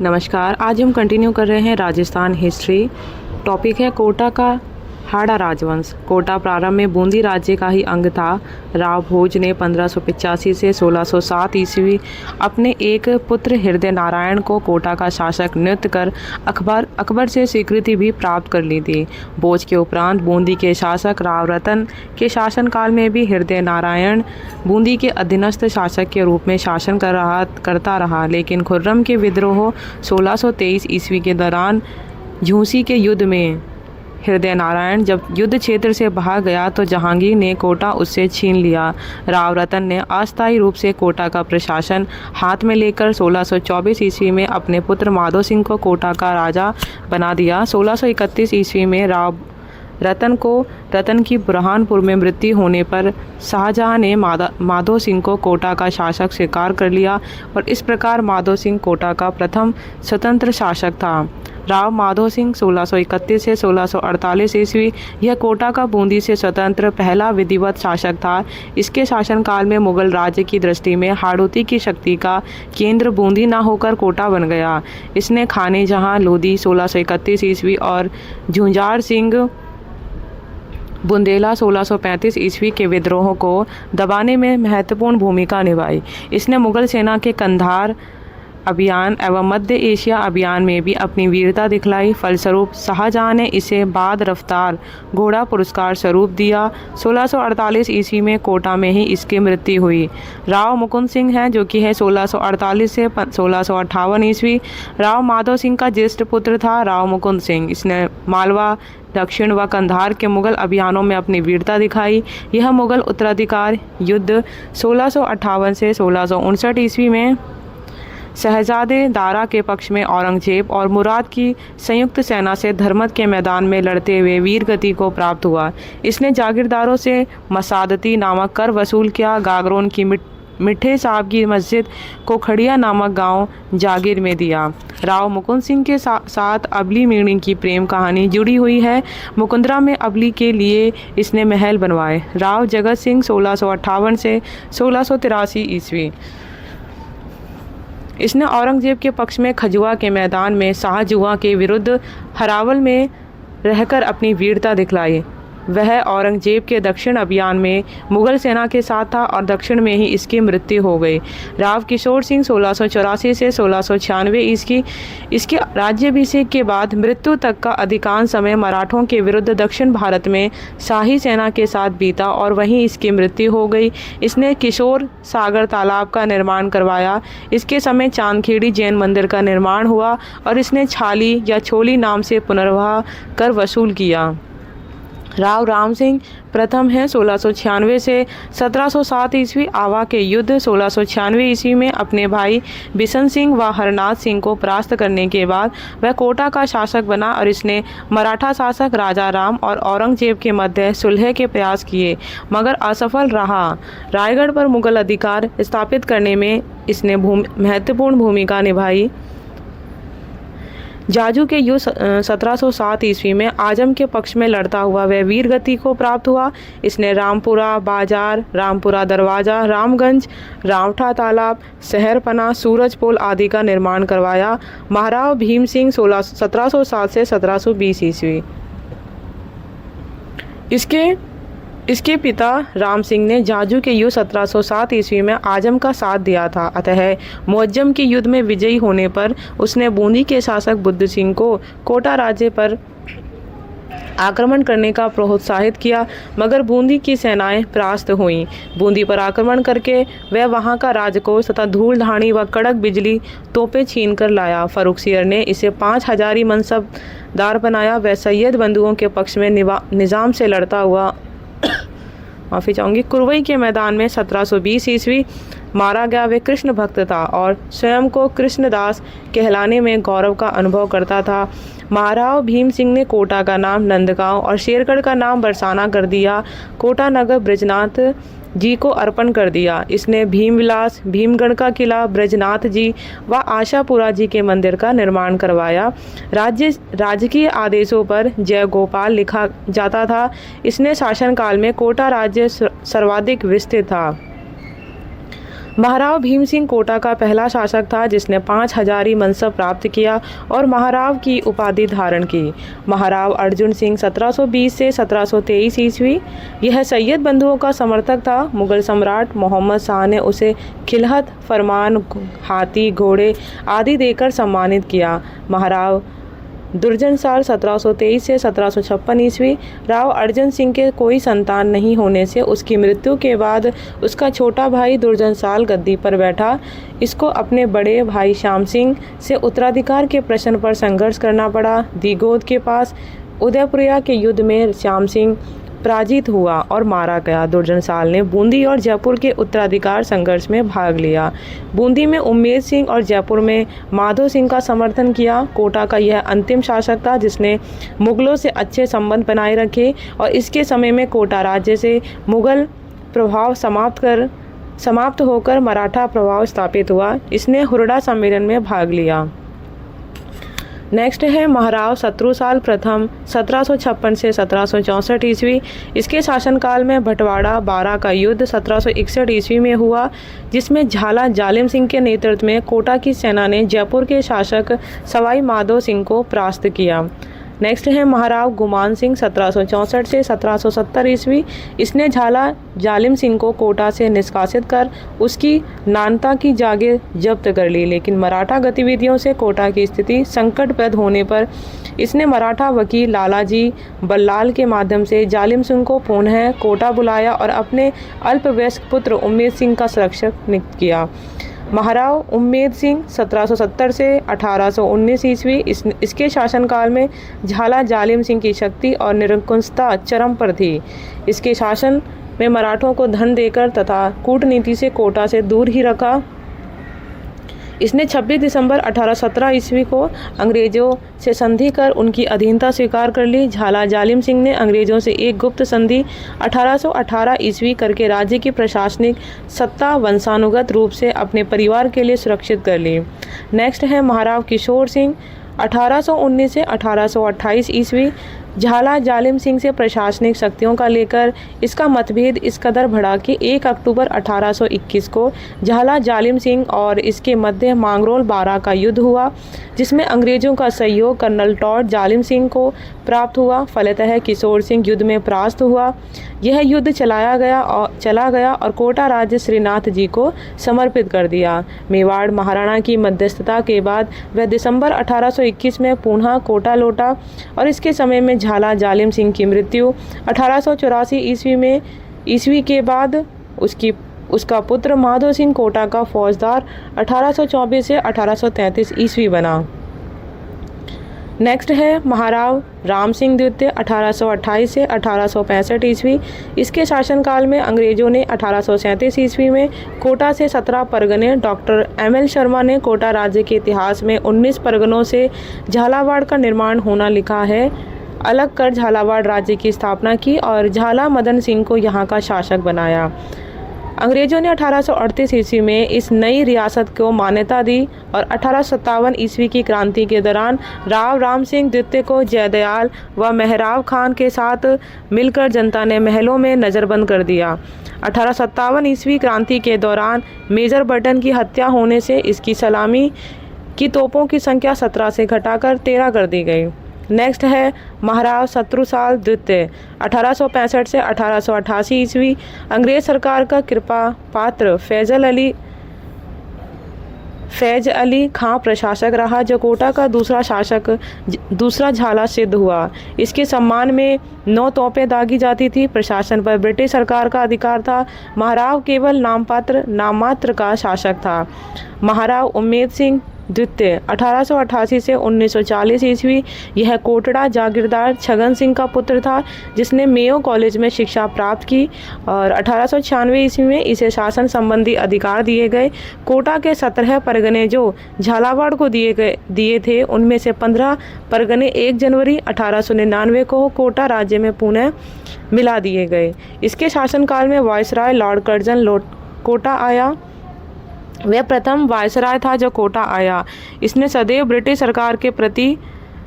नमस्कार। आज हम कंटिन्यू कर रहे हैं राजस्थान हिस्ट्री। टॉपिक है कोटा का हाड़ा राजवंश। कोटा प्रारंभ में बूंदी राज्य का ही अंग था। राव भोज ने 1585 से 1607 ईस्वी अपने एक पुत्र हृदय नारायण को कोटा का शासक नियुक्त कर अकबर से स्वीकृति भी प्राप्त कर ली थी। भोज के उपरांत बूंदी के शासक राव रतन के शासनकाल में भी हृदय नारायण बूंदी के अधीनस्थ शासक के रूप में शासन करता रहा, लेकिन खुर्रम के विद्रोह 1623 ईस्वी के दौरान झूंसी के युद्ध में हृदय नारायण जब युद्ध क्षेत्र से भाग गया तो जहांगीर ने कोटा उससे छीन लिया। राव रतन ने अस्थायी रूप से कोटा का प्रशासन हाथ में लेकर 1624 ईस्वी में अपने पुत्र माधो सिंह को कोटा का राजा बना दिया। 1631 ईस्वी में राव रतन की बुरहानपुर में मृत्यु होने पर शाहजहां ने माधो सिंह को कोटा का शासक स्वीकार कर लिया और इस प्रकार माधो सिंह कोटा का प्रथम स्वतंत्र शासक था। राव माधो सिंह 1631 से 1648 ईस्वी यह कोटा का बूंदी से स्वतंत्र पहला विधिवत शासक था। इसके शासनकाल में मुगल राज्य की दृष्टि में हाड़ौती की शक्ति का केंद्र बूंदी न होकर कोटा बन गया। इसने खाने जहां लोधी 1631 ईस्वी और झुंझार सिंह बुंदेला 1635 ईस्वी के विद्रोहों को दबाने में महत्वपूर्ण भूमिका निभाई। इसने मुगल सेना के कंधार अभियान एवं मध्य एशिया अभियान में भी अपनी वीरता दिखलाई। फलस्वरूप शाहजहां ने इसे बाद रफ्तार घोड़ा पुरस्कार स्वरूप दिया। 1648 ईस्वी में कोटा में ही इसकी मृत्यु हुई। राव मुकुंद सिंह हैं जो कि है 1648 से 1658 ईस्वी। राव माधो सिंह का ज्येष्ठ पुत्र था राव मुकुंद सिंह। इसने मालवा, दक्षिण व कंधार के मुगल अभियानों में अपनी वीरता दिखाई। यह मुगल उत्तराधिकार युद्ध 1658 से 1659 ईस्वी में शहजादे दारा के पक्ष में औरंगजेब और मुराद की संयुक्त सेना से धर्मत के मैदान में लड़ते हुए वीर गति को प्राप्त हुआ। इसने जागीरदारों से मसादती नामक कर वसूल किया। गागरोन की मिठे साहब की मस्जिद को खड़िया नामक गांव जागीर में दिया। राव मुकुंद सिंह के साथ अबली मीणी की प्रेम कहानी जुड़ी हुई है। मुकुंदरा में अबली के लिए इसने महल बनवाए। राव जगत सिंह 1658 से 1683 ईस्वी इसने औरंगजेब के पक्ष में खजुआ के मैदान में शाहजहां के विरुद्ध हरावल में रहकर अपनी वीरता दिखलाई। वह औरंगजेब के दक्षिण अभियान में मुगल सेना के साथ था और दक्षिण में ही इसकी मृत्यु हो गई। राव किशोर सिंह 1684 से 1696 ईस्वी इसके राज्याभिषेक के बाद मृत्यु तक का अधिकांश समय मराठों के विरुद्ध दक्षिण भारत में शाही सेना के साथ बीता और वहीं इसकी मृत्यु हो गई। इसने किशोर सागर तालाब का निर्माण करवाया। इसके समय चांदखेड़ी जैन मंदिर का निर्माण हुआ और इसने छाली या छोली नाम से पुनर्वाह कर वसूल किया। राव राम सिंह प्रथम है 1696 से 1707 ईस्वी। आवा के युद्ध 1696 ईस्वी में अपने भाई बिशन सिंह व हरनाथ सिंह को परास्त करने के बाद वह कोटा का शासक बना और इसने मराठा शासक राजा राम और औरंगजेब के मध्य सुलह के प्रयास किए मगर असफल रहा। रायगढ़ पर मुगल अधिकार स्थापित करने में इसने महत्वपूर्ण भूमिका निभाई। जाजू के युद्ध 1707 ईस्वी में आजम के पक्ष में लड़ता हुआ वह वीर गति को प्राप्त हुआ। इसने रामपुरा बाजार, रामपुरा दरवाजा, रामगंज, रावठा तालाब, शहरपना, सूरजपोल आदि का निर्माण करवाया। महाराव भीम सिंह 1707 से 1720 ईस्वी इसके पिता राम सिंह ने जाजू के युद्ध 1707 ईस्वी में आजम का साथ दिया था। अतः मुअज्जम के युद्ध में विजयी होने पर उसने बूंदी के शासक बुद्ध सिंह को कोटा राज्य पर आक्रमण करने का प्रोत्साहित किया मगर बूंदी की सेनाएं परास्त हुईं। बूंदी पर आक्रमण करके वह वहां का राजकोष तथा धूल धानी व कड़क बिजली तोपें छीन कर लाया। फर्रुख सियर ने इसे 5000 मनसबदार बनाया। वह सैयद बंधुओं के पक्ष में निज़ाम से लड़ता हुआ माफ़ी चाहूँगी कुरवई के मैदान में 1720 ईस्वी मारा गया। वे कृष्ण भक्त था और स्वयं को कृष्णदास कहलाने में गौरव का अनुभव करता था। महाराव भीम सिंह ने कोटा का नाम नंदगांव और शेरगढ़ का नाम बरसाना कर दिया। कोटा नगर ब्रजनाथ जी को अर्पण कर दिया। इसने भीमविलास, भीमगढ़ का किला, ब्रजनाथ जी व आशापुरा जी के मंदिर का निर्माण करवाया। राजकीय आदेशों पर जय गोपाल लिखा जाता था। इसने शासनकाल में कोटा राज्य सर्वाधिक विस्तृत था। महाराव भीम सिंह कोटा का पहला शासक था जिसने 5 हजारी मनसब प्राप्त किया और महाराव की उपाधि धारण की। महाराव अर्जुन सिंह 1720 से 1723 ईस्वी। यह सैयद बंधुओं का समर्थक था। मुगल सम्राट मोहम्मद शाह ने उसे खिलहत, फरमान, हाथी, घोड़े आदि देकर सम्मानित किया। महाराव दुर्जन साल 1723 से 1756 ईस्वी। राव अर्जन सिंह के कोई संतान नहीं होने से उसकी मृत्यु के बाद उसका छोटा भाई दुर्जन साल गद्दी पर बैठा। इसको अपने बड़े भाई श्याम सिंह से उत्तराधिकार के प्रश्न पर संघर्ष करना पड़ा। दिगोद के पास उदयपुरिया के युद्ध में श्याम सिंह पराजित हुआ और मारा गया। दुर्जन साल ने बूंदी और जयपुर के उत्तराधिकार संघर्ष में भाग लिया। बूंदी में उम्मेद सिंह और जयपुर में माधो सिंह का समर्थन किया। कोटा का यह अंतिम शासक था जिसने मुगलों से अच्छे संबंध बनाए रखे और इसके समय में कोटा राज्य से मुगल प्रभाव समाप्त होकर मराठा प्रभाव स्थापित हुआ। इसने हुरडा सम्मेलन में भाग लिया। नेक्स्ट है महाराव शत्रुसाल प्रथम 1756 से 1764 ईस्वी। इसके शासनकाल में भटवाड़ा बारा का युद्ध 1761 ईस्वी में हुआ जिसमें झाला जालिम सिंह के नेतृत्व में कोटा की सेना ने जयपुर के शासक सवाई माधो सिंह को परास्त किया। नेक्स्ट है महाराव गुमान सिंह 1764 से 1770 ईस्वी। इसने झाला जालिम सिंह को कोटा से निष्कासित कर उसकी नानता की जागीर जब्त कर ली, लेकिन मराठा गतिविधियों से कोटा की स्थिति संकटप्रद होने पर इसने मराठा वकील लालाजी बल्लाल के माध्यम से जालिम सिंह को पुनः कोटा बुलाया और अपने अल्पवयस्क पुत्र उम्मेद सिंह का संरक्षक नियुक्त किया। महाराव उम्मेद सिंह 1770 से 1819 ईस्वी। इसके शासनकाल में झाला जालिम सिंह की शक्ति और निरंकुशता चरम पर थी। इसके शासन में मराठों को धन देकर तथा कूटनीति से कोटा से दूर ही रखा। इसने 26 दिसंबर 1817 ईस्वी को अंग्रेजों से संधि कर उनकी अधीनता स्वीकार कर ली। झाला जालिम सिंह ने अंग्रेजों से एक गुप्त संधि 1818 ईस्वी करके राज्य की प्रशासनिक सत्ता वंशानुगत रूप से अपने परिवार के लिए सुरक्षित कर ली। नेक्स्ट है महाराव किशोर सिंह 1819 से 1828 ईस्वी। झाला जालिम सिंह से प्रशासनिक शक्तियों का लेकर इसका मतभेद इस कदर बढ़ा कि 1 अक्टूबर 1821 को झाला जालिम सिंह और इसके मध्य मांगरोल बारा का युद्ध हुआ जिसमें अंग्रेजों का सहयोग कर्नल टॉड जालिम सिंह को प्राप्त हुआ। फलतः किशोर सिंह युद्ध में परास्त हुआ। यह युद्ध चला गया और कोटा राज्य श्रीनाथ जी को समर्पित कर दिया। मेवाड़ महाराणा की मध्यस्थता के बाद वह दिसंबर 1821 में पुनः कोटा लौटा और इसके समय में झाला जालिम सिंह की मृत्यु 1884 ईस्वी के बाद उसका पुत्र माधो सिंह कोटा का फौजदार 1824 से 1833 ईस्वी बना। नेक्स्ट है महाराव राम सिंह द्वितीय 1828 से 1865 ईस्वी। इसके शासनकाल में अंग्रेजों ने 1837 ईस्वी में कोटा से 17 परगने डॉक्टर ML शर्मा ने कोटा राज्य के इतिहास में 19 परगनों से झालावाड़ का निर्माण होना लिखा है अलग कर झालावाड़ राज्य की स्थापना की और झाला मदन सिंह को यहाँ का शासक बनाया। अंग्रेजों ने 1838 ईस्वी में इस नई रियासत को मान्यता दी और 1857 ईस्वी की क्रांति के दौरान राव राम सिंह द्वितीय को जयदयाल व मेहराब खान के साथ मिलकर जनता ने महलों में नज़रबंद कर दिया। 1857 ईस्वी क्रांति के दौरान मेजर बर्टन की हत्या होने से इसकी सलामी की तोपों की संख्या 17 से घटाकर 13 कर दी गई। नेक्स्ट है महाराव शत्रुसाल द्वितीय 1865 से 1888 ईस्वी। अंग्रेज सरकार का कृपा पात्र फैज अली खां प्रशासक रहा जो कोटा का दूसरा झाला सिद्ध हुआ। इसके सम्मान में 9 तोपें दागी जाती थी। प्रशासन पर ब्रिटिश सरकार का अधिकार था। महाराव केवल नाममात्र का शासक था। महाराव उम्मेद सिंह द्वितीय 1888 से 1940 ईस्वी। यह कोटड़ा जागीरदार छगन सिंह का पुत्र था जिसने मेयो कॉलेज में शिक्षा प्राप्त की और 1896 ईस्वी में इसे शासन संबंधी अधिकार दिए गए। कोटा के 17 परगने जो झालावाड़ को दिए थे उनमें से 15 परगने 1 जनवरी 1899 को कोटा राज्य में पुनः मिला दिए गए। इसके शासनकाल में वायसराय लॉर्ड कर्जन कोटा आया। वह प्रथम वायसराय था जो कोटा आया। इसने सदैव ब्रिटिश सरकार के प्रति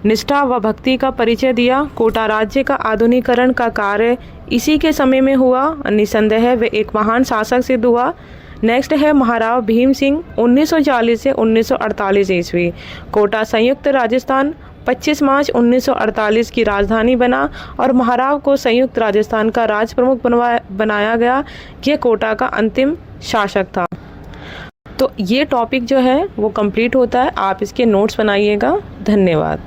निष्ठा व भक्ति का परिचय दिया। कोटा राज्य का आधुनिकीकरण का कार्य इसी के समय में हुआ। निसंदेह वह एक महान शासक सिद्ध हुआ। नेक्स्ट है महाराव भीम सिंह 1940 से 1948 ईस्वी। कोटा संयुक्त राजस्थान 25 मार्च 1948 की राजधानी बना और महाराव को संयुक्त राजस्थान का राज प्रमुख बनाया गया। यह कोटा का अंतिम शासक था। तो ये टॉपिक जो है वो कंप्लीट होता है। आप इसके नोट्स बनाइएगा। धन्यवाद।